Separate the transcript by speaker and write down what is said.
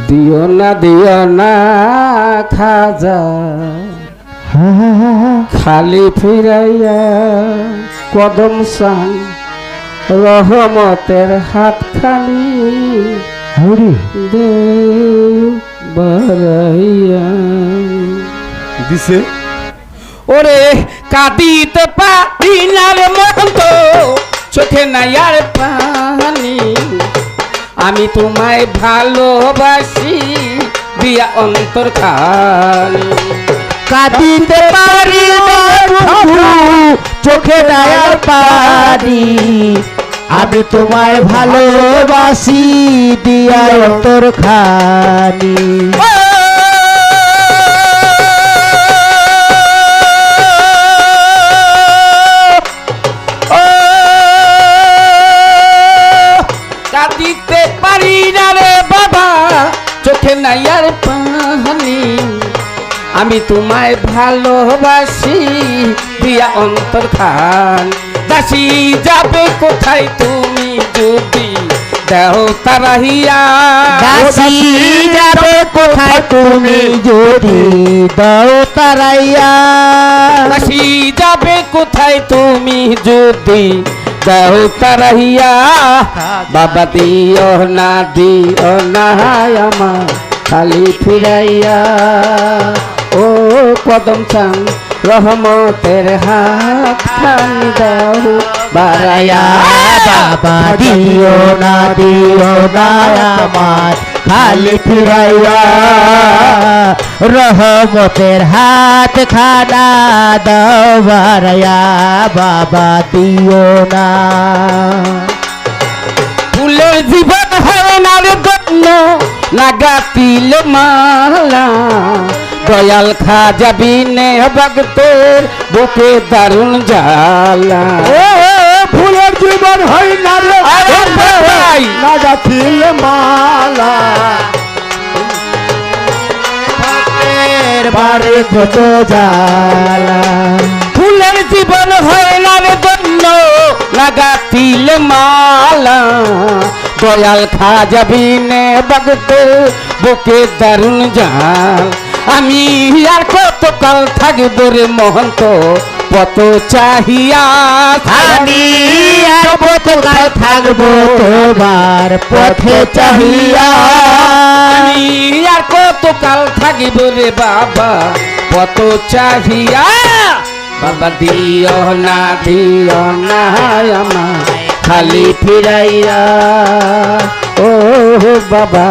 Speaker 1: দিও না খাজা খালি ফিরাইয়া কদম সান রহমতের হাত খালি দে বাড়াইয়া
Speaker 2: দিছে
Speaker 1: ওরে কাঁদিতে পারি না রে মন্ত চোখে নাই আর পানি আমি তোমায় ভালোবাসি দিয়া অন্তর খানি
Speaker 3: কাঁদিতে পারি না বন্ধু চোখে নাই আর পানি আমি তোমায় ভালোবাসি দিয়া অন্তর খানি
Speaker 1: কাঁদিতে পারি না রে বাবা চোখে নাই আর পানি আমি তোমায় ভালোবাসি দিয়া অন্তর খান দাসী যাবে কোথায় তুমি যদি দেও তারাহিয়া
Speaker 3: দাসী যাবে কোথায় তুমি যদি দাও তারাইয়া
Speaker 1: দাসী যাবে কোথায় তুমি যদি দেও তারাহিয়া বাবা দিও না আমার খালি ফিরাইয়া ও কদম চান রহমতের হাত খানি দাও বাড়াইয়া
Speaker 3: বাবা দিও না আমার খালি ফিরাইয়া রহমতের হাত খানা দাও বাড়াইয়া বাবা দিও না
Speaker 1: ফুলের জীবন হয় না রে গণ্য লাগাতিল মালা দয়াল খাজা বিনে ভক্তের বুকে দারুণ জ্বালা
Speaker 2: ফুলের জীবন হয় না রে
Speaker 1: ভাই
Speaker 2: লাগাতিল মালা
Speaker 3: বারে কত জ্বালা
Speaker 1: ফুলের জীবন হয় না রে গণ্য লাগাতিল মালা দয়াল খাজা বিনে ভক্তের বুকে দারুণ জ্বাল আমি আর কতকাল থাকব রে মহন্ত কত চাহিয়া
Speaker 3: আমি আর কতকাল থাকবো তোমার পথে চাহিয়া
Speaker 1: আমি আর কতকাল থাকিব রে বাবা কত চাহিয়া বাবা দিও না আমার খালি ফিরাইয়া ও বাবা